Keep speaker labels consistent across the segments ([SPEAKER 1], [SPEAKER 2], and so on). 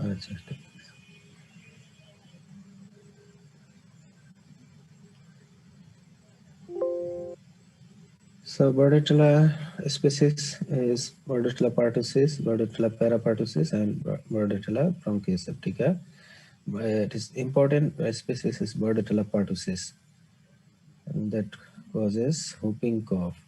[SPEAKER 1] আচ্ছা, ঠিক। So Bordetella species is Bordetella pertussis, Bordetella parapertussis, and Bordetella bronchioseptica. It is important species is Bordetella pertussis, and that causes whooping cough.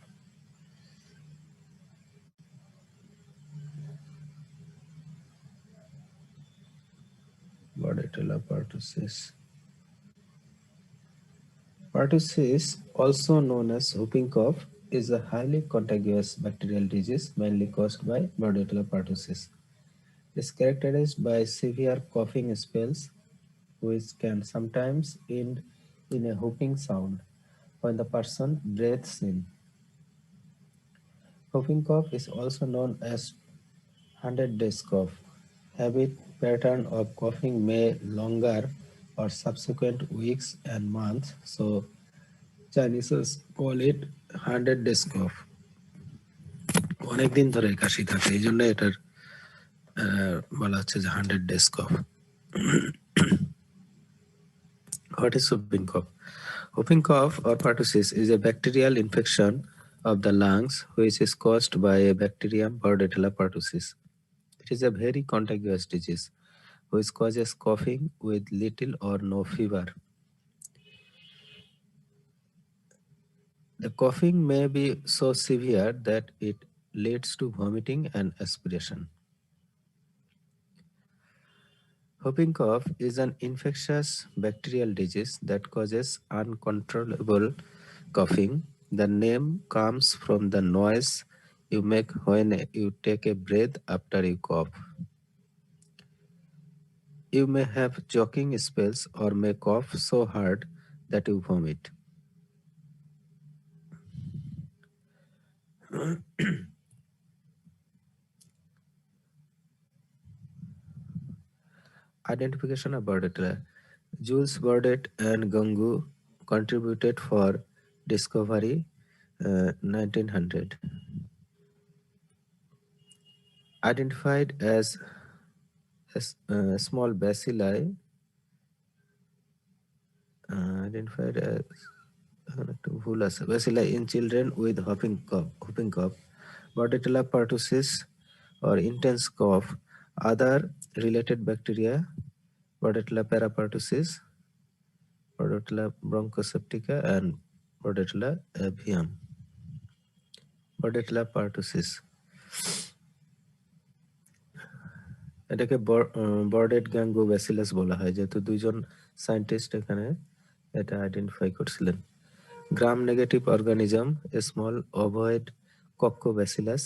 [SPEAKER 1] Bordetella pertussis. Pertussis, also known as whooping cough, is a highly contagious bacterial disease mainly caused by Bordetella pertussis. It is characterized by severe coughing spells, which can sometimes end in a whooping sound when the person breathes in. Whooping cough is also known as 100 days cough. Habit pattern of coughing may longer or subsequent weeks and months, so Chinese call it 100 days cough. অনেকদিন ধরে কাশি থাকে, এই জন্য এটার বলা হচ্ছে যে 100 days cough. What is whooping cough? Whooping cough or pertussis is a bacterial infection of the lungs which is caused by a bacterium Bordetella pertussis. It is a very contagious disease which causes coughing with little or no fever. The coughing may be so severe that it leads to vomiting and aspiration. Whooping cough is an infectious bacterial disease that causes uncontrollable coughing. The name comes from the noise you make when you take a breath after you cough. You may have choking spells or may cough so hard that you vomit. Identification of Bordetella. Jules Bordet and Gangu contributed for discovery 1900. Identified as small bacilli, identified as bacilli in children with whooping cough, Bordetella pertussis or intense cough, other related bacteria, Bordetella parapertussis, Bordetella bronchoseptica, and Bordetella avium. Bordetella pertussis, এটাকে বর্ডেড গ্যাঙ্গো bacillus বলা হয়, যেহেতু দুইজন scientist এখানে এটা identify করছিলেন. Gram negative organism, a small ovoid coccobacillus,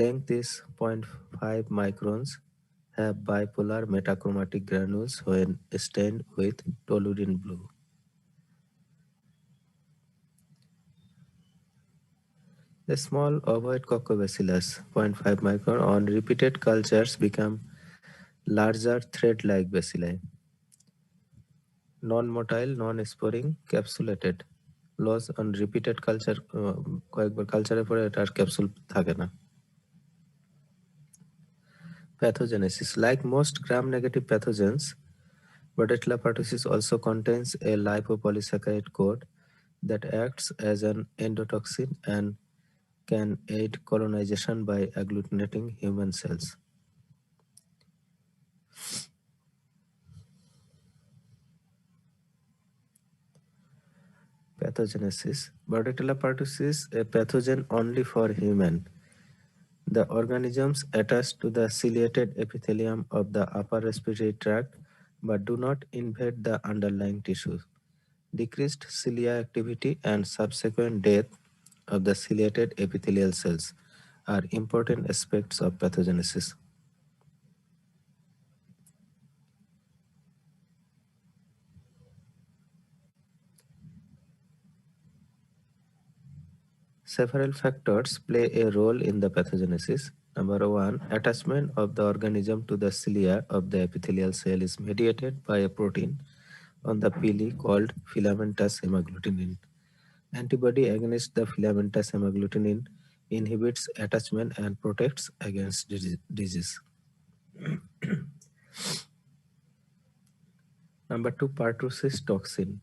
[SPEAKER 1] length is 0.5 microns, have bipolar metachromatic granules when stained with toluidine blue. A small ovoid coccobacillus, 0.5 micron, on repeated cultures become larger thread-like bacilli. Non-motile, non-sporing, capsulated. Loss on repeated culture, কয়েকবার কালচারের পরে এটা আর capsule থাকে না. Pathogenesis. Like most gram-negative pathogens, Bordetella pertussis also contains a lipopolysaccharide coat that acts as an endotoxin and can aid colonization by agglutinating human cells. Pathogenesis. Bordetella pertussis, a pathogen only for human. The organisms attach to the ciliated epithelium of the upper respiratory tract but do not invade the underlying tissues. Decreased cilia activity and subsequent death of the ciliated epithelial cells are important aspects of pathogenesis. Several factors play a role in the pathogenesis. Number one, attachment of the organism to the cilia of the epithelial cell is mediated by a protein on the pili called filamentous hemagglutinin. Antibody against the filamentous hemagglutinin inhibits attachment and protects against disease. Number 2, pertussis toxin.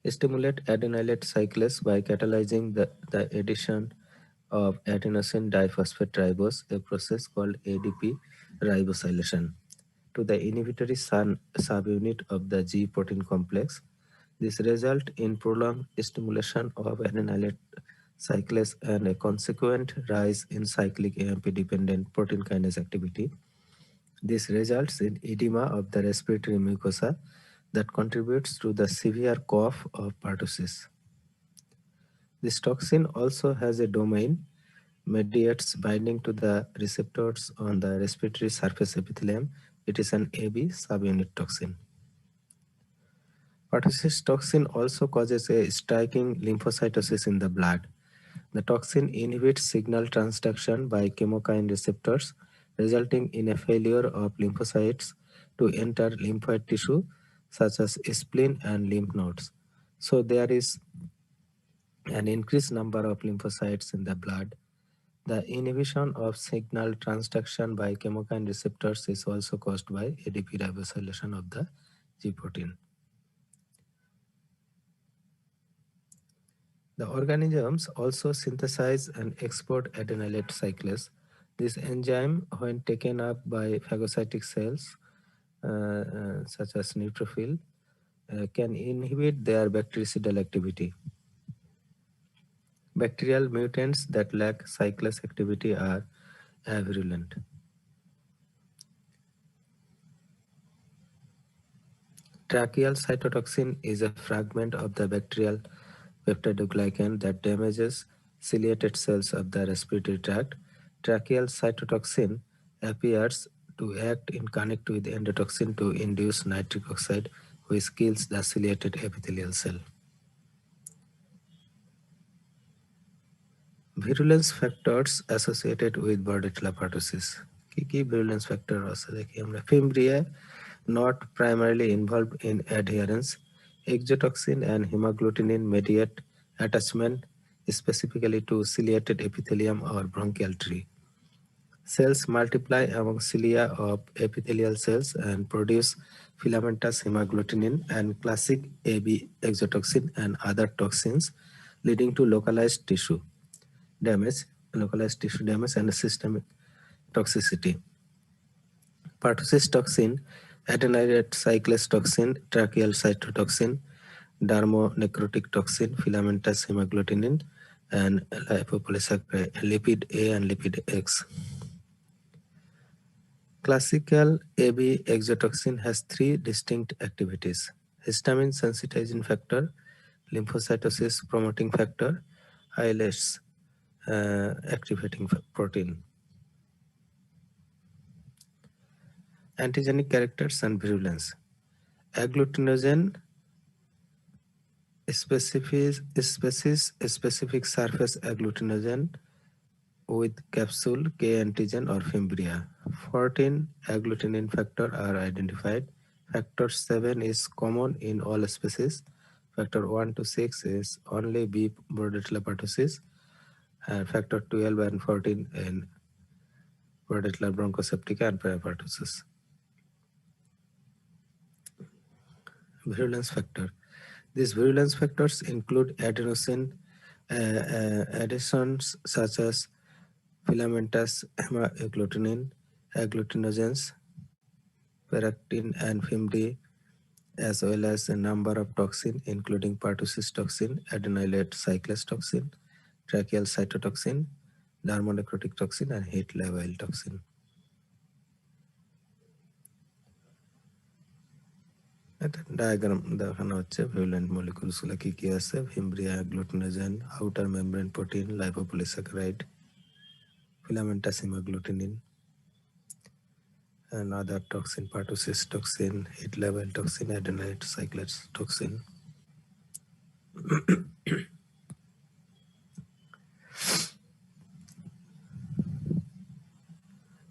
[SPEAKER 1] Stimulate adenylate cyclase by catalyzing the addition of adenosine diphosphate ribose, a process called ADP ribosylation, to the inhibitory subunit of the G protein complex. This results in prolonged stimulation of adenylate cyclase and a consequent rise in cyclic AMP-dependent protein kinase activity. This results in edema of the respiratory mucosa that contributes to the severe cough of pertussis. This toxin also has a domain mediates binding to the receptors on the respiratory surface epithelium. It is an AB subunit toxin. Pertussis toxin also causes a striking lymphocytosis in the blood. The toxin inhibits signal transduction by chemokine receptors, resulting in a failure of lymphocytes to enter lymphoid tissue such as spleen and lymph nodes. So there is an increased number of lymphocytes in the blood. The inhibition of signal transduction by chemokine receptors is also caused by ADP ribosylation of the G protein. The organisms also synthesize and export adenylate cyclase. This enzyme, when taken up by phagocytic cells, such as neutrophil, can inhibit their bactericidal activity. Bacterial mutants that lack cyclase activity are avirulent. Tracheal cytotoxin is a fragment of the bacterial peptidoglycan that damages ciliated cells of the respiratory tract. Tracheal cytotoxin appears to act in connect with endotoxin to induce nitric oxide, which kills the ciliated epithelial cell. Virulence factors associated with Bordetella pertussis. Key virulence factor আছে দেখি আমরা Fimbria, not primarily involved in adherence. Exotoxin and hemagglutinin mediate attachment specifically to ciliated epithelium or bronchial tree. Cells multiply among cilia of epithelial cells and produce filamentous hemagglutinin and classic AB exotoxin and other toxins, leading to localized tissue damage and systemic toxicity. Pertussis toxin, adenylate cyclase toxin, tracheal cytotoxin, dermonecrotic toxin, filamentous hemagglutinin, and lipopolysaccharide, lipid A and lipid X. Classical AB exotoxin has three distinct activities: histamine sensitizing factor, lymphocytosis promoting factor, ILS activating protein. Antigenic characters and virulence. Agglutinogen specific surface agglutinogen with capsule K antigen or Fimbria. 14 agglutinin factor are identified. Factor 7 is common in all species. Factor 1 to 6 is only B. Bordetella pertussis, and factor 12 and 14 in Bordetella bronchoseptica and pertussis. Virulence factor. These virulence factors include adenosine additions such as filamentous hemagglutinin, agglutinogens, peractin, and Fimdi, as well as a number of toxins including pertussis toxin, adenylate cyclase toxin, tracheal cytotoxin, dermonecrotic toxin, and heat labile toxin. Diagram দেখানো হচ্ছে virulent molecules গুলো কি কি আছে: Fimbria, agglutinogen, outer membrane protein, lipopolysaccharide, filamentous hemagglutinin, and other toxin, pertussis toxin, heat labile toxin, adenylate cyclase toxin.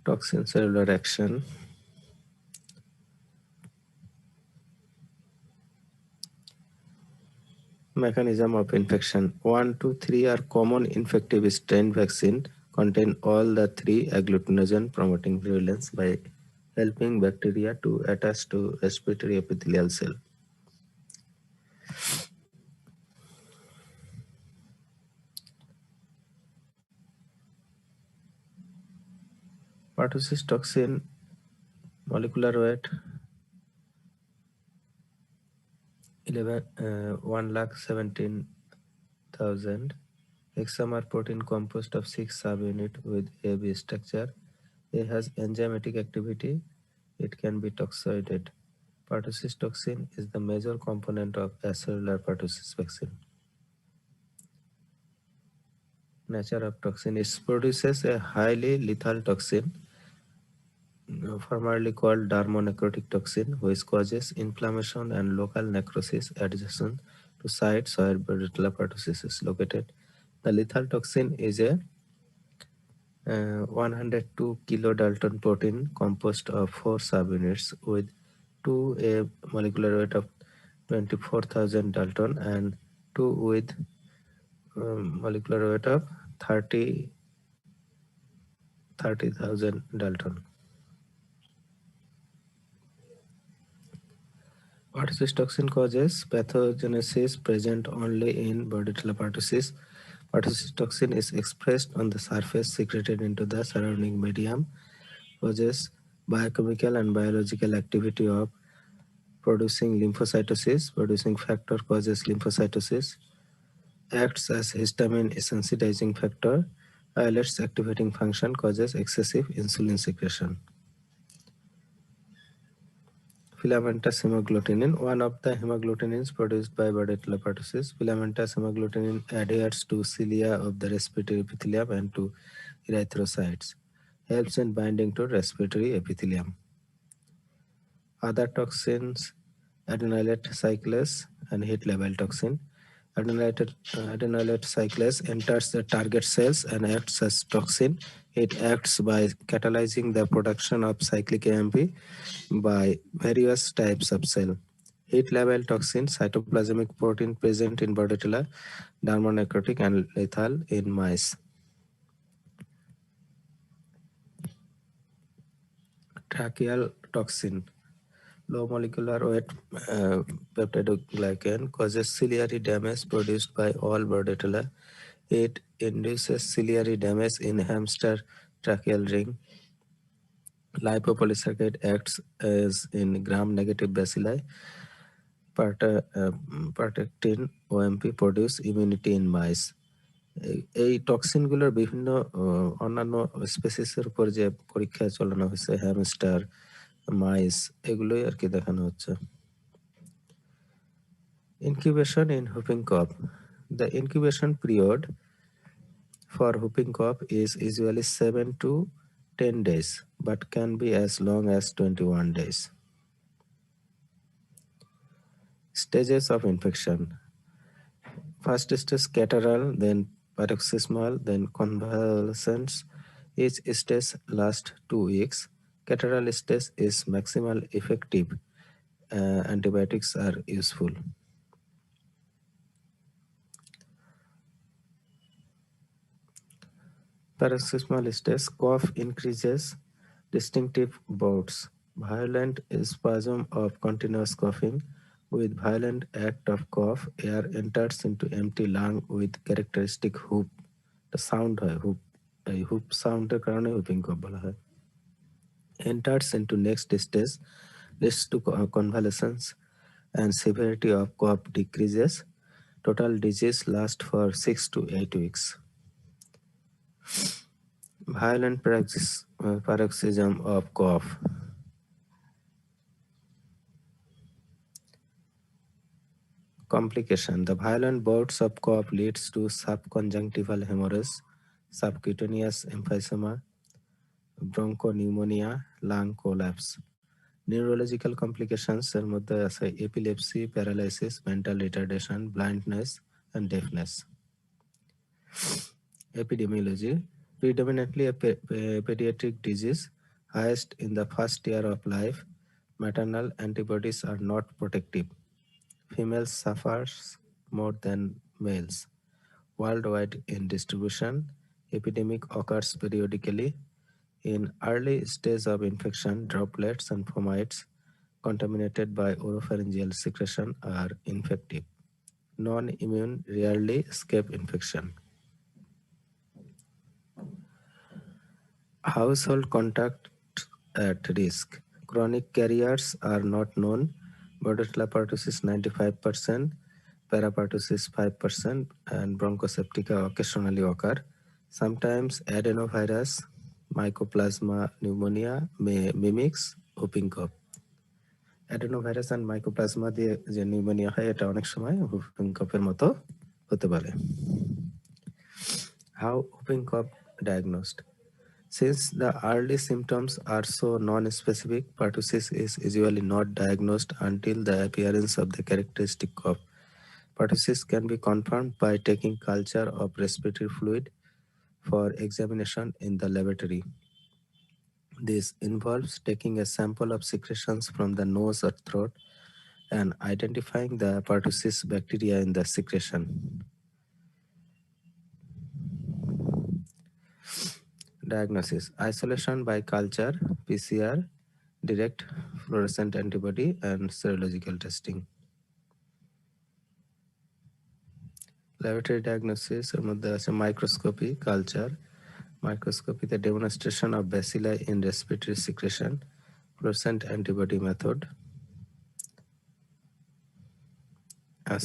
[SPEAKER 1] Toxin cellular action. Mechanism of infection. 1, 2, 3 are common infective strain vaccine contain all the three agglutinogen promoting virulence by helping bacteria to attach to respiratory epithelial cell. Pertussis toxin molecular weight 1,17,000. Hexamer protein composed of 6 subunits with AB structure. A has enzymatic activity. It can be toxoided. Pertussis toxin is the major component of acellular pertussis vaccine. Nature of toxin. It produces a highly lethal toxin, formerly called dermonecrotic toxin, which causes inflammation and local necrosis adjacent to sites where Bordetella pertussis is located. The lethal toxin is a 102 kilodalton protein composed of 4 subunits with 2 a molecular weight of 24,000 dalton and 2 with molecular weight of 30,000 dalton. Pertussis toxin causes pathogenesis present only in Bordetella pertussis. Pertussis toxin is expressed on the surface, secreted into the surrounding medium, causes biochemical and biological activity of producing lymphocytosis, producing factor causes lymphocytosis, acts as histamine sensitizing factor, islets activating function causes excessive insulin secretion. Filamentous hemagglutinin, one of the hemagglutinins produced by Bordetella pertussis. Filamentous hemagglutinin adheres to cilia of the respiratory epithelium and to erythrocytes, helps in binding to respiratory epithelium. Other toxins, adenylate cyclase and heat labile toxin. Adenylate cyclase enters the target cells and acts as toxin. It acts by catalyzing the production of cyclic AMP by various types of cell. Heat labile toxin, cytoplasmic protein present in Bordetella, dermonecrotic and lethal in mice. Tracheal toxin, low molecular weight peptidoglycan causes ciliary damage produced by all Bordetella. It induces ciliary damage in hamster tracheal ring. Lipopolysaccharide acts as in gram-negative bacilli. Protectin OMP produce immunity in mice. এই টক্সিনগুলোর বিভিন্ন অন্যান্য স্পেসিসের উপর যে পরীক্ষা চালানো হয়েছে hamster মাইস এগুলোই আর কি দেখানো হচ্ছে। Incubation in whooping cough. The incubation period for whooping cough is usually 7 to 10 days, but can be as long as 21 days. Stages of infection. First stage catarrhal, then paroxysmal, then convalescence. Each stage lasts 2 weeks. Catarrhal stage is maximal effective. Antibiotics are useful. Paroxysmal stage, cough increases, distinctive bouts, violent spasm of continuous coughing. With violent act of cough, air enters into empty lung with characteristic whoop. The sound হয় whoop, এই whoop sound কারণে whooping cough বলা হয়। Enters into next stage, leads to convalescence and severity of cough decreases. Total disease lasts for 6 to 8 weeks. Violent paroxysm of cough. Complication. The violent bouts of cough leads to subconjunctival hemorrhage, subcutaneous emphysema, bronchopneumonia, lung collapse. Neurological complications এর মধ্যে আছে epilepsy, paralysis, mental retardation, blindness, and deafness. Epidemiology. Predominantly a pediatric disease, highest in the first year of life. Maternal antibodies are not protective. Females suffers more than males. Worldwide in distribution, epidemic occurs periodically. In early stage of infection, droplets and fomites contaminated by oropharyngeal secretion are infective. Non-immune rarely escape infection. Household contact at risk. Chronic carriers are not known. Bordetella pertussis 95%, parapertussis 5%, and bronchoseptica occasionally occur. Sometimes adenovirus, mycoplasma pneumonia mimics whooping cough. Adenovirus and mycoplasma দিয়ে যে pneumonia হয় এটা অনেক সময় whooping কফের মতো হতে পারে। How whooping cough diagnosed? Since the early symptoms are so non-specific, pertussis is usually not diagnosed until the appearance of the characteristic cough. Pertussis can be confirmed by taking culture of respiratory fluid for examination in the laboratory. This involves taking a sample of secretions from the nose or throat and identifying the pertussis bacteria in the secretion. Diagnosis: isolation by culture, PCR, direct fluorescent antibody, and serological testing. Laboratory diagnosis এর মধ্যে আছে microscopy, culture, microscopy the demonstration of bacilli in respiratory secretion, fluorescent antibody method.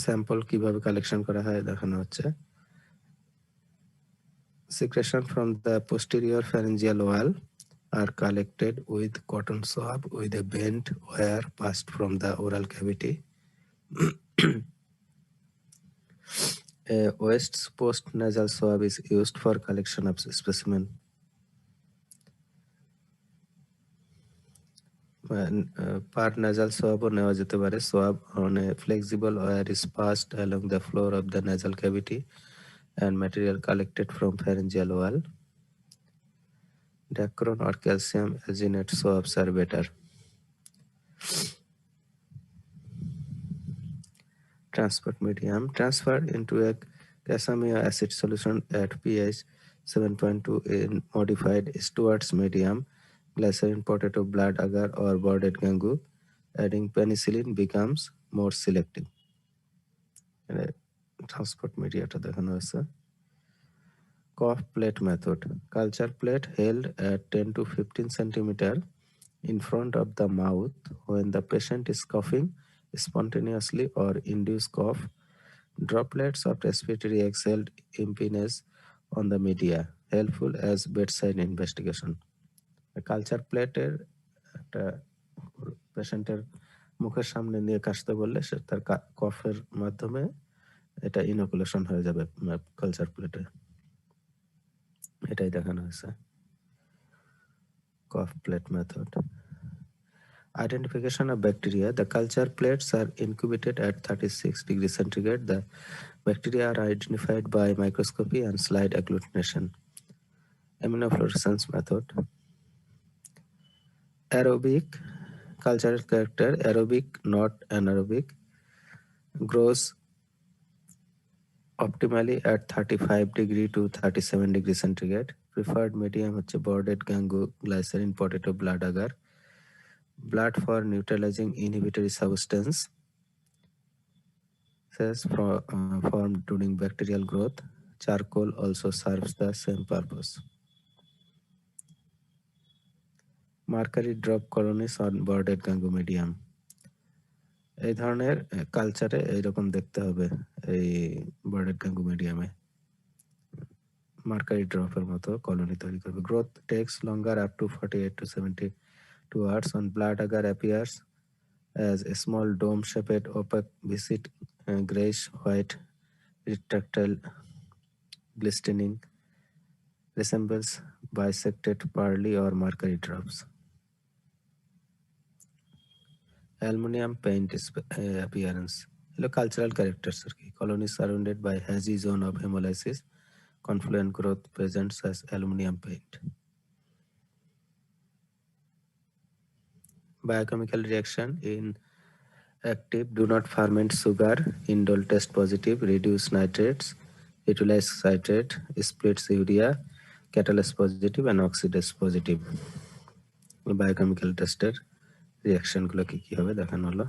[SPEAKER 1] Sample কিভাবে collection করা হয় দেখানো হচ্ছে। Secretion from the posterior pharyngeal wall are collected with cotton swab with a bent wire passed from the oral cavity. A West's post-nasal swab is used for collection of specimen. Per nasal swab or নেওয়া যেতে পারে। Swab on a flexible wire is passed along the floor of the nasal cavity and material collected from pharyngeal wall. Dacron or calcium alginate swabs are better. Transport medium: transfer into a casamino acid solution at pH 7.2 in modified Stewart's medium, glycerin, potato, blood agar, or boarded gangu. Adding penicillin becomes more selective. Transport media দেখানো হয়েছে। Cough plate method: culture plate held at 10 to 15 centimeter in front of the mouth when the patient is coughing spontaneously or induced cough. Droplets of respiratory exhaled impinges on the media, helpful as bedside investigation. Culture প্লেটের একটা পেশেন্টের মুখের সামনে নিয়ে কাশতে বললে সে তার কফের মাধ্যমে এটা ইনোকুলেশন হয়ে যাবে কালচার প্লেটে। এটাই দেখানো হয়েছে। Cough plate method. Identification of bacteria: the culture plates are incubated at 36 degrees centigrade. The bacteria are identified by microscopy and slide agglutination. Immunofluorescence method. Aerobic cultural character: aerobic, not anaerobic. Grows optimally at 35 degree to 37 degree centigrade. Preferred medium হচ্ছে boarded gangu, glycerin, potato, blood agar. Blood for neutralizing inhibitory substance formed during bacterial growth. Charcoal also serves the same purpose. Mercury drop colonies on boarded gangu medium. এই ধরনের কালচারে এইরকম দেখতে হবে এই boarded gangu medium-এ mercury ড্রপের মতো colony তৈরি করবে। Growth takes longer up to 48 to 72 hours. On blood agar appears as a small dome-shaped opaque viscid grayish white retractile glistening, resembles bisected pearly or mercury drops. Aluminium paint appearance. Hello, cultural characters. Colonies surrounded by hazy zone of hemolysis. Confluent growth presents as aluminium paint. Biochemical reaction in active: do not ferment sugar, indole test positive, reduce nitrates, utilize citrate, splits urea, catalase positive and oxidase positive. Biochemical টেস্টের রিয়াকশনগুলো কি কি হবে দেখানো হলো।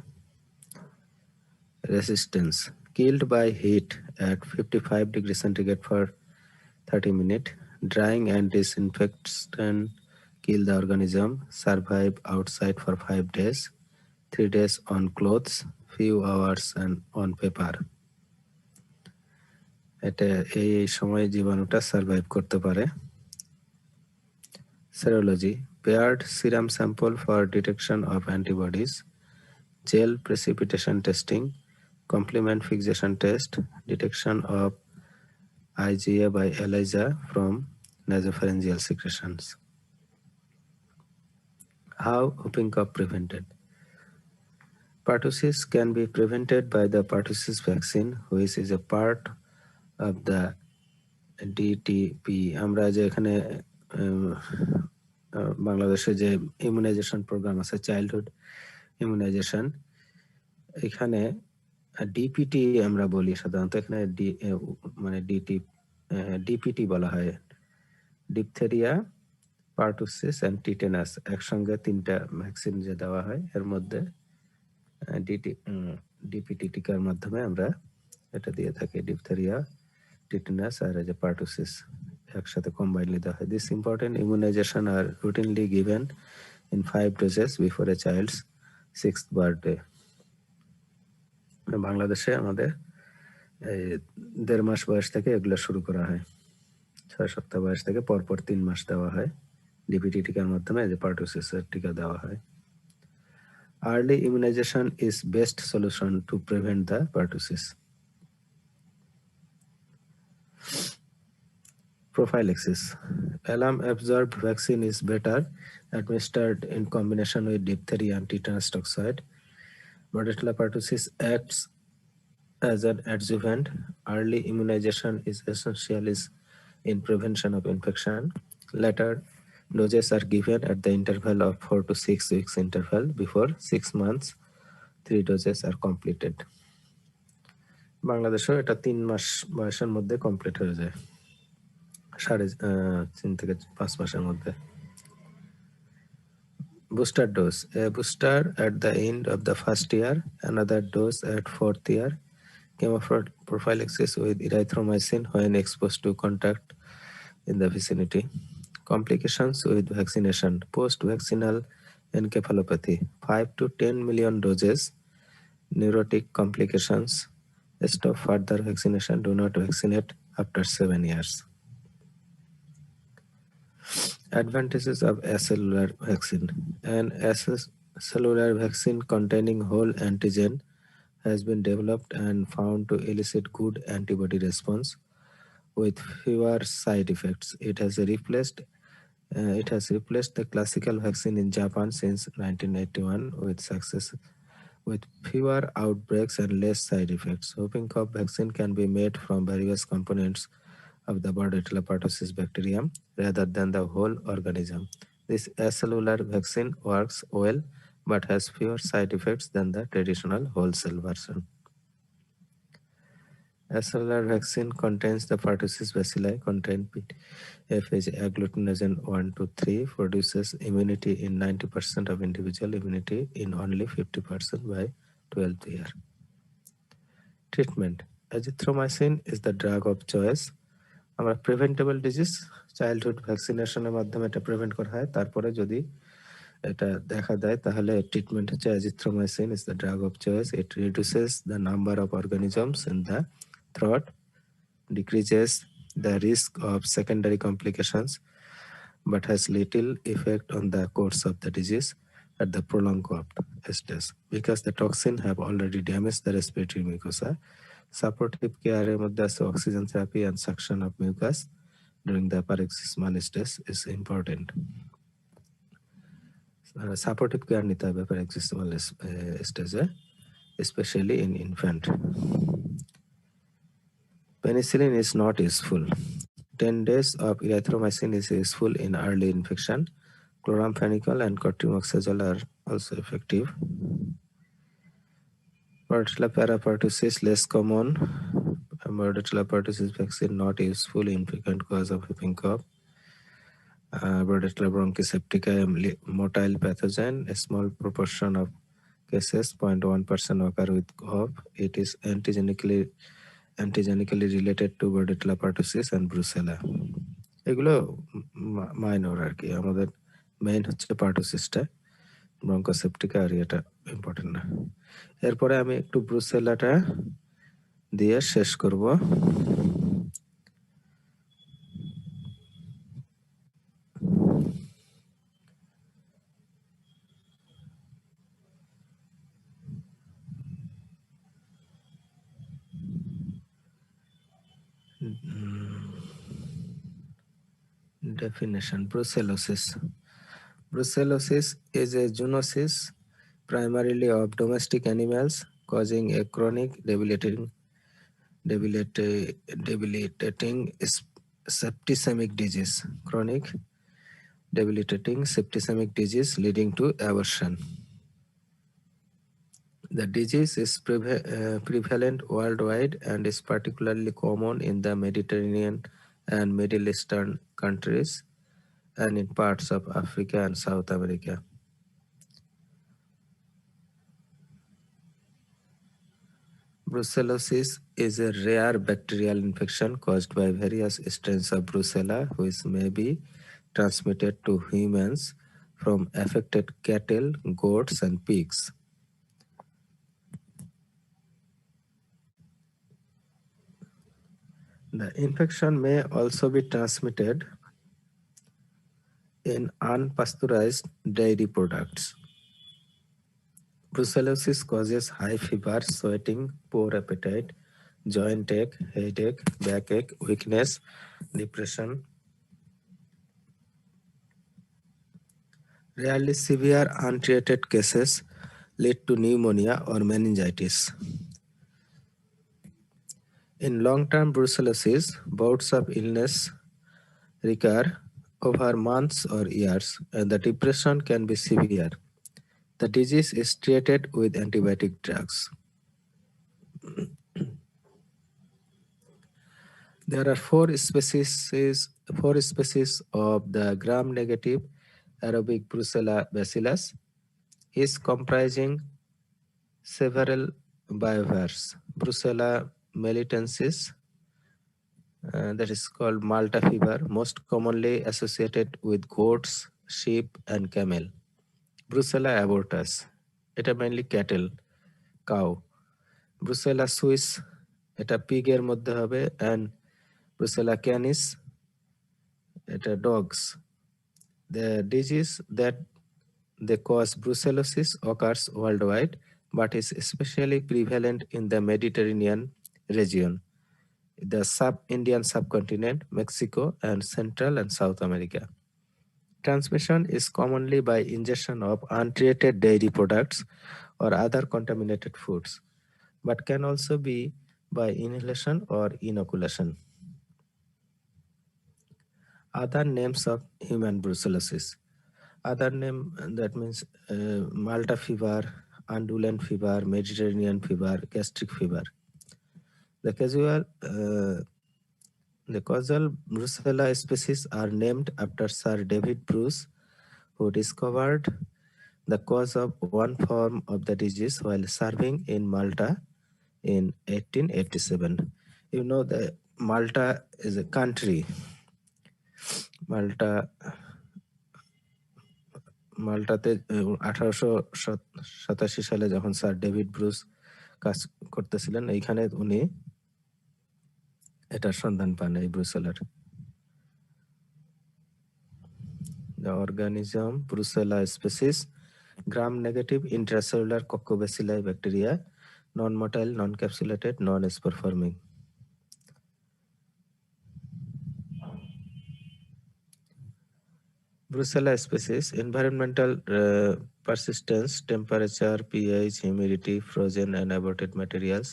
[SPEAKER 1] Resistance, killed by heat at 55 degrees centigrade for 30 minutes. Drying and disinfection kill the organism. Survive outside for 5 days, 3 days on clothes, few hours and on paper. এটা এই সময় জীবাণুটা survive করতে পারে। Serology, paired serum sample for detection of antibodies, gel precipitation testing, complement fixation test, detection of IgA by ELISA from nasopharyngeal secretions. How whooping cough prevented? Pertussis can be prevented by the pertussis vaccine, which is a part of the DTP. আমরা যে এখানে বাংলাদেশে যে immunisation programme আছে, childhood immunisation, এখানে DPT আমরা বলি সাধারণত, এখানে মানে ডিপিটি বলা হয়। ডিপথেরিয়া, পার্টুসিস অ্যান্ড টিটেনাস একসঙ্গে 3টা ভ্যাকসিন যে দেওয়া হয়, এর মধ্যে ডিপিটি টিকার মাধ্যমে আমরা এটা দিয়ে থাকি। ডিপথেরিয়া, টিটেনাস আর যে পার্টুসিস একসাথে কম্বাইনলি দেওয়া হয়। This important immunisation are routinely given in 5 doses before a child's 6th birthday. বাংলাদেশে আমাদের 1.5 মাস বয়স থেকে এগুলো শুরু করা হয়। 6 সপ্তাহ বয়স থেকে পরপর 3 মাস দেওয়া হয় ডিপিটি টিকার মাধ্যমে, যে পার্টুসিসের টিকা দেওয়া হয়। Early immunization is best solution to prevent the pertussis. Prophylaxis. Alarm-absorbed vaccine is better administered in combination with diphtheria and tetanus toxoid. Bordetella pertussis acts as an adjuvant. Early immunization is essential in prevention of infection. Later doses are given at the interval of 4 to 6 weeks interval. Before 6 months, 3 doses are completed. বাংলাদেশেও এটা 3 মাস বয়সের মধ্যে complete হয়ে যায়, 3 থেকে 5 মাসের মধ্যে। Booster dose. A booster at the end of the first year, another dose at 4th year. Chemoprophylaxis with erythromycin when exposed to contact in the vicinity. Complications with vaccination. Post-vaccinal encephalopathy. 5 to 10 million doses. Neurotic complications. Stop further vaccination. Do not vaccinate after 7 years. Advantages of acellular vaccine. An acellular vaccine containing whole antigen has been developed and found to elicit good antibody response with fewer side effects. It has replaced the classical vaccine in Japan since 1981 with success, with fewer outbreaks and less side effects. Whooping cough vaccine can be made from various components of the Bordetella pertussis bacterium rather than the whole organism. This acellular vaccine works well but has fewer side effects than the traditional whole cell version. Acellular vaccine contains the pertussis bacilli, contain PFH agglutinogen 1 to 3, produces immunity in 90% of individual, immunity in only 50% by 12th year. Treatment. Azithromycin is the drug of choice. আমরা preventable disease childhood ভ্যাকসিনেশনের মাধ্যমে এটা prevent করা হয়। তারপরে যদি এটা দেখা দেয় তাহলে ট্রিটমেন্ট হচ্ছে azithromycin is the drug of choice. It reduces the number of organisms in the throat, decreases the risk of secondary complications, but has little effect on the course of the disease at the prolonged cough stage because the toxin have already damaged the respiratory mucosa. Supportive care এর মধ্যে আছে oxygen therapy and suction of mucus during the paroxysmal stage is important. Supportive care নিতে হবে paroxysmal stage, especially in infant. Penicillin is not useful. 10 days of erythromycin is useful in early infection. Chloramphenicol and cotrimoxazole are also effective. Bordetella parapertussis less common. Bordetella pertussis vaccine not useful in frequent cause of whooping cough. Bordetella bronchoseptica, a motile pathogen. A small proportion of cases, 0.1%, occur with cough. It is antigenically related to Bordetella pertussis and Brucella. এগুলো minor আর কি, আমাদের main হচ্ছে পার্টোসিসটা, ব্রঙ্কোসেপ্টিকা আর এটা important না। এরপরে আমি একটু ব্রুসেলাটা দিয়ে শেষ করব। Definition: Brucellosis. Brucellosis is a zoonosis primarily of domestic animals, causing a chronic debilitating septicemic disease. Chronic debilitating septicemic disease leading to abortion. The disease is prevalent worldwide and is particularly common in the Mediterranean and Middle Eastern countries and in parts of Africa and South America. Brucellosis is a rare bacterial infection caused by various strains of Brucella, which may be transmitted to humans from affected cattle, goats, and pigs. The infection may also be transmitted in unpasteurized dairy products. Brucellosis causes high fever, sweating, poor appetite, joint ache, headache, backache, weakness, depression. Rarely severe untreated cases lead to pneumonia or meningitis. In long-term brucellosis, bouts of illness recur over months or years, and the depression can be severe. The disease is treated with antibiotic drugs. There are four species of the gram-negative aerobic Brucella bacillus, each comprising several biovars. Brucella melitensis, that is called Malta fever, most commonly associated with goats, sheep, and camel. Brucella abortus, এটা mainly cattle, cow. Brucella suis, এটা পিগের মধ্যে হবে, and Brucella canis, এটা dogs. The disease that they cause brucellosis occurs worldwide, but is especially prevalent in the Mediterranean region, the Indian subcontinent, Mexico, and Central and South America. Transmission is commonly by ingestion of untreated dairy products or other contaminated foods, but can also be by inhalation or inoculation. Other names of human brucellosis. Other name, that means Malta fever, undulant fever, Mediterranean fever, gastric fever. The causal Brucella species are named after Sir David Bruce, who discovered the cause of one form of the disease while serving in Malta in 1887. You know that Malta is a country. মাল্টাতে 1887 সালে যখন sir David Bruce কাজ করতেছিলেন, এইখানে উনি এটার সন্ধান পান, এই ব্রুসেলার। The organism Brucella species, gram-negative intracellular coccobacilli bacteria, non-motile, non-capsulated, non-spore forming. Brucella species, environmental persistence, temperature, pH, humidity, frozen and aborted materials,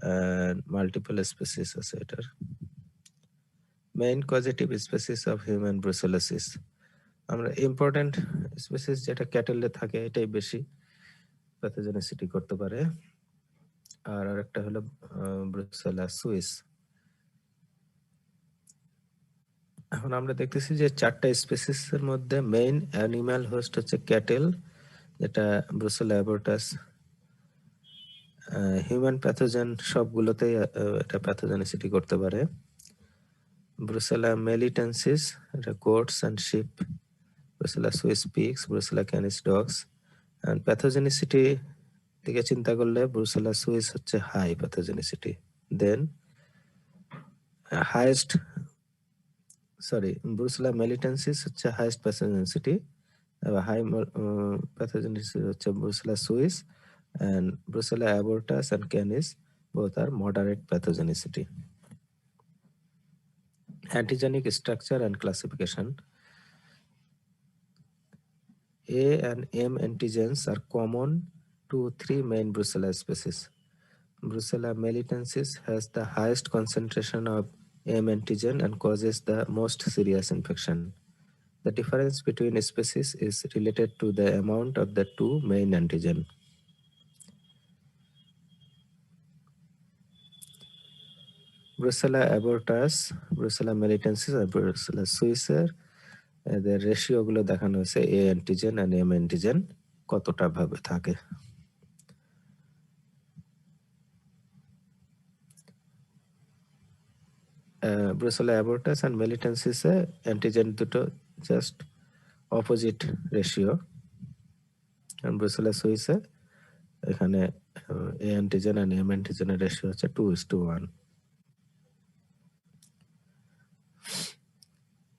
[SPEAKER 1] and multiple species etc. Main causative species of human brucellosis. আমরা important species যেটা ক্যাটেলে থাকে এটাই বেশি pathogenicity করতে পারে, আর আরেকটা হলো Brucella Swiss. এখন আমরা দেখতেছি যে 4টা স্পেসিসের মধ্যে মেইন অ্যানিম্যাল হোস্ট হচ্ছে ক্যাটেল, যেটা ব্রুসেলা অ্যাবর্টাস। হিউম্যান প্যাথোজেন সবগুলোতেই এটা প্যাথোজেনিসিটি করতে পারে। ব্রুসেলা মেলিটেন্সিস, এটা goats and sheep. Brucella suis pigs, Brucella canis dogs. And pathogenicity দিকে চিন্তা করলে ব্রুসেলা সুইস হচ্ছে high pathogenicity. Then highest Brucella melitensis হচ্ছে হাইয়েস্ট প্যাথোজেনিসিটি, হাই প্যাথোজেনিসিটি হচ্ছে Brucella suis, and Brucella abortus and canis both are moderate pathogenicity. Antigenic structure and classification. A and M antigens are common to 3 main Brucella species. Brucella melitensis has the highest concentration of M antigen and causes the most serious infection. The difference between species is related to the amount of the 2 main antigen. Brucella abortus, Brucella melitensis R Brucella suicer এদের ratio গুলো দেখানো হয়েছে, এ antigen আর M antigen কতটা ভাবে থাকে। Brucella অ্যাবর্টাস and মেলিটেন্সিসে antigen দুটো just opposite ratio. Brucella সুইসে এখানে এ antigen আর M অ্যান্টিজেনের ratio হচ্ছে 2:1।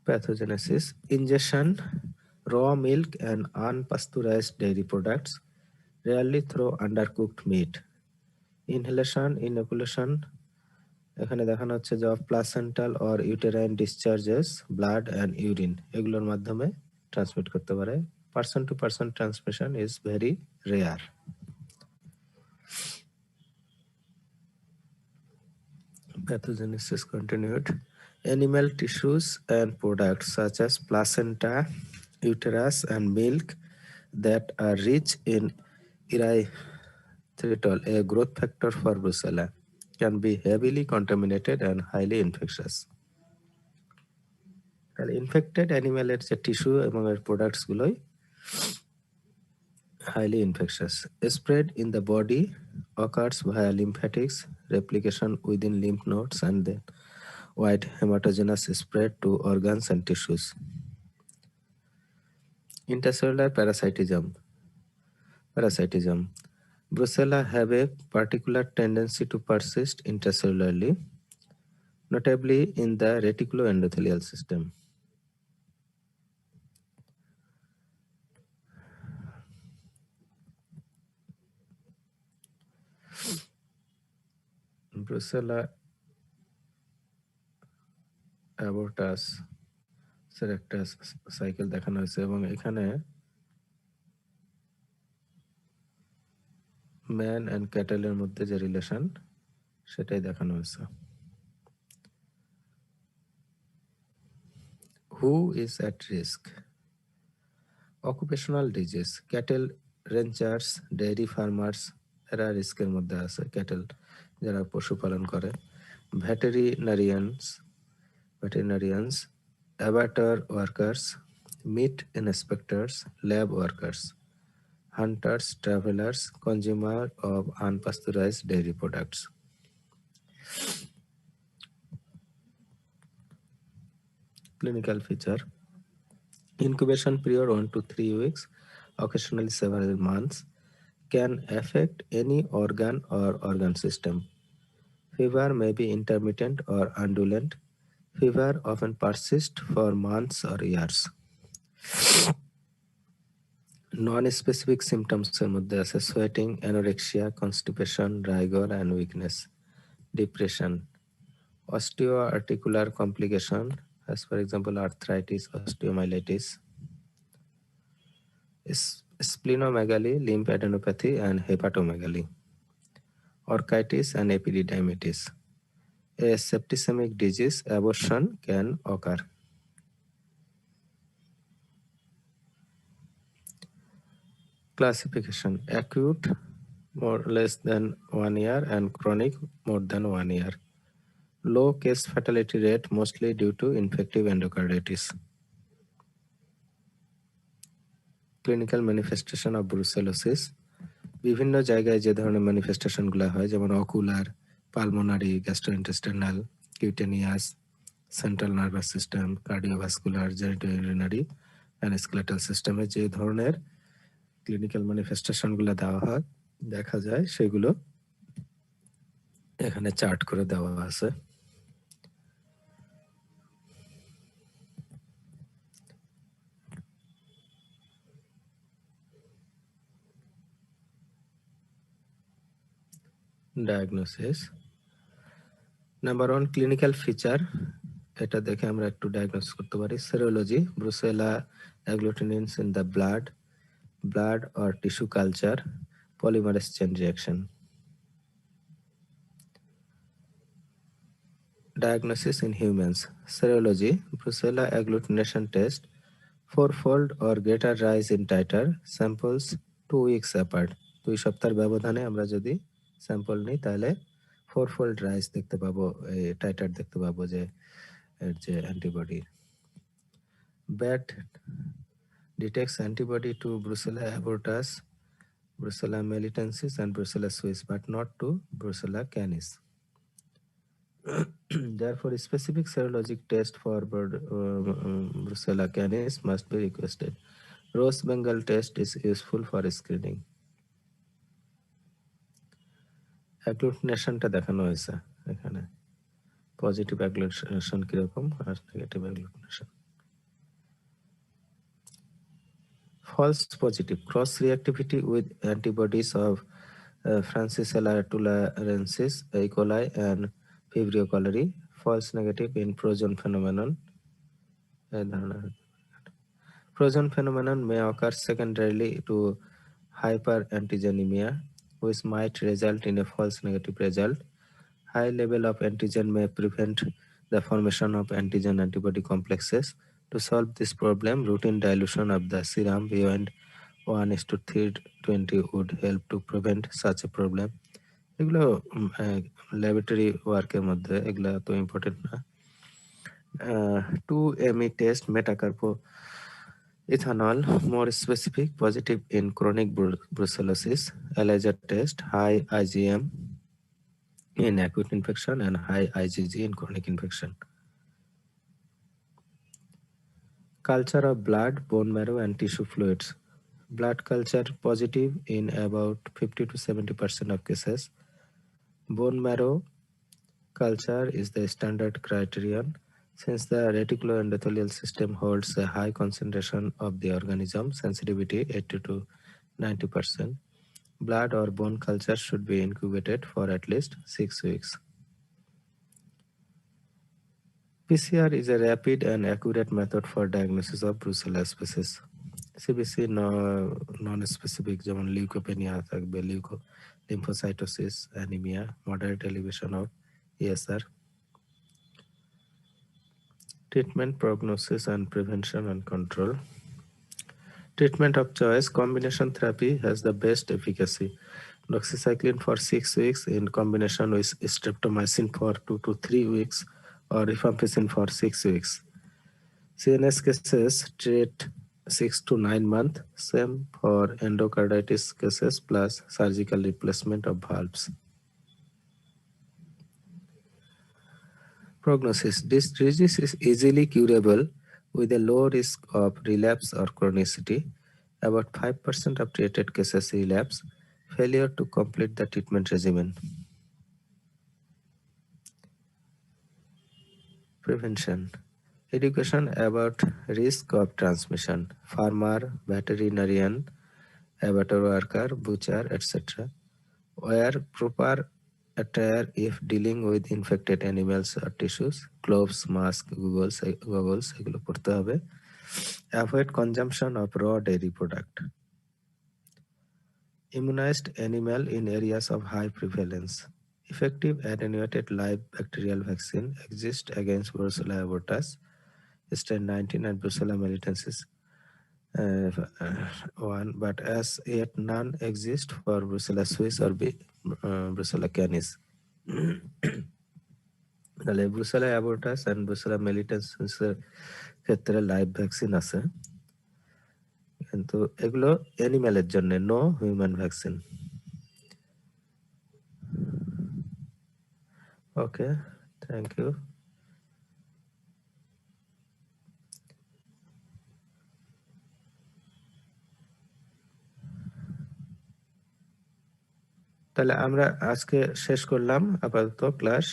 [SPEAKER 1] Pathogenesis: ingestion, raw milk and unpasteurized dairy products, rarely through undercooked meat. Inhalation, inoculation, এখানে দেখানো হচ্ছে যে of placental or uterine discharges, blood and urine, এগুলোর মাধ্যমে transmit করতে পারে। Person to person transmission is very rare. Pathogenesis continued. Animal tissues and products such as placenta, uterus, and milk that are rich in erythritol, a growth factor for brucella, can be heavily contaminated and highly infectious. তাহলে infected অ্যানিম্যালের যে tissue এবং এর products গুলোই highly infectious. Spread in the body occurs via lymphatics, replication within lymph nodes, and then wide hematogenous spread to organs and tissues. Intercellular parasitism. Brucella have a particular tendency to persist intracellularly, notably in the reticuloendothelial system. Brucella abortus একটা cycle দেখানো হয়েছে এবং এখানে man and ক্যাটেলের মধ্যে যে relation সেটাই দেখানো হয়েছে। Who is at risk? Occupational disease, cattle ranchers, dairy farmers এরা রিস্কের মধ্যে আছে, ক্যাটেল যারা পশুপালন করে। Veterinarians, abattoir workers, meat inspectors, lab workers, hunters, travelers, consumer of unpasteurized dairy products. Clinical feature: incubation period 1 to 3 weeks, occasionally several months, can affect any organ or organ system. Fever may be intermittent or undulant. Fever often persists for months or years. Non-specific symptoms এর মধ্যে আছে sweating, anorexia, constipation, rigor and weakness, depression, osteoarticular complication, as for example arthritis, osteomyelitis, splenomegaly, lymphadenopathy and hepatomegaly, orchitis and epididymitis. A septicemic disease, abortion can occur. Classification: acute more less than 1 year and chronic more than 1 year. Low case fatality rate mostly due to infective endocarditis. Clinical manifestation of brucellosis, বিভিন্ন জায়গায় যে ধরনের ম্যানিফেস্টেশনগুলো হয় যেমন ocular, pulmonary, gastrointestinal, cutaneous, central nervous system, cardiovascular, genitourinary and skeletal সিস্টেমে যে ধরনের ক্লিনিক্যাল ম্যানিফেস্টেশনগুলো দেওয়া হয় দেখা যায় সেগুলো এখানে চার্ট করে দেওয়া আছে। ডায়াগনোসিস নাম্বার 1 ক্লিনিক্যাল ফিচার, এটা দেখে আমরা একটু ডায়াগনোস করতে পারি। Serology, Brucella agglutinins in the blood or tissue culture, polymerase chain reaction. Diagnosis in humans. Serology, Brucella agglutination test, fourfold or greater rise in titer, samples 2 weeks apart. 2 সপ্তাহের ব্যবধানে আমরা যদি স্যাম্পল নিই তাহলে ফোরফোল্ড রাইজ দেখতে পাবো, টাইটার দেখতে পাবো যে এর যে antibody. Bat detects antibody to Brucella abortus, Brucella melitensis and Brucella suis, but not to Brucella canis. Therefore, specific serologic test for Brucella canis must be requested. Rose Bengal test is useful for screening. অ্যাগ্লুটিনেশনটা দেখানো হয়েছে এখানে, positive agglutination কিরকম আর negative agglutination. False positive, cross reactivity with antibodies of Francisella tularensis, E. coli and Vibrio cholerae. False negative in Projon phenomenon. Projon phenomenon may occur secondarily to hyperantigenemia, which might result in a false negative result. High level of antigen may prevent the formation of antigen-antibody complexes. To solve this problem, routine dilution of the serum beyond 1:320 would help to prevent such a problem. এগুলো laboratory ওয়ার্কের মধ্যে, এগুলো তো important না। 2-ME test metacarpo ethanol, more specific, positive in chronic brucellosis. ELISA test, high IgM in acute infection and high IgG in chronic infection. Culture of blood, bone marrow and tissue fluids. Blood culture positive in about 50 to 70% of cases. Bone marrow culture is the standard criterion. Since the reticuloendothelial system holds a high concentration of the organism, sensitivity 80 to 90%, blood or bone culture should be incubated for at least 6 weeks. PCR is a rapid and accurate method for diagnosis of Brucella species. CBC non-specific যেমন leucopenia থাকবে, lymphocytosis, anemia, moderate elevation of ESR. Treatment, prognosis and prevention and control. Treatment of choice, combination therapy has the best efficacy. Doxycycline for 6 weeks in combination with streptomycin for 2 to 3 weeks or rifampicin for 6 weeks. CNS cases treat 6 to 9 months, same for endocarditis cases plus surgical replacement of valves. Prognosis, this disease is easily curable with a low risk of relapse or chronicity. About 5% of treated cases relapse. Failure to complete the treatment regimen. Prevention. Education about risk of transmission. Farmer, veterinarian, abattoir worker, butcher, etc. Wear proper attire if dealing with infected animals or tissues. Gloves, mask, goggles এগুলো পড়তে হবে। Avoid consumption of raw dairy product. Immunized animal in areas of high prevalence. Effective attenuated live bacterial vaccine exists against Brucella abortus, strain 19 and Brucella melitensis 1, but as yet none exist for Brucella suis or Brucella canis. তাহলে Brucella abortus and Brucella মেলিটেন্সিসের ক্ষেত্রে live vaccine আছে, কিন্তু এগুলো অ্যানিমেলের জন্য, no human vaccine. Okay, thank you. তাহলে আমরা আজকে শেষ করলাম আপাতত ক্লাস।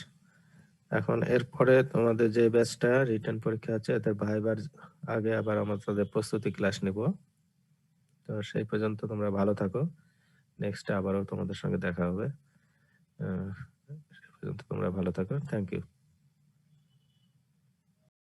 [SPEAKER 1] এখন এরপরে তোমাদের যে ব্যাচটা রিটেন পরীক্ষা আছে এদের ভাইবার আগে আবার আমরা তাদের প্রস্তুতি ক্লাস নিব। তো সেই পর্যন্ত তোমরা ভালো থাকো, নেক্সট আবারও তোমাদের সঙ্গে দেখা হবে। সেই পর্যন্ত তোমরা ভালো থাকো, থ্যাংক ইউ।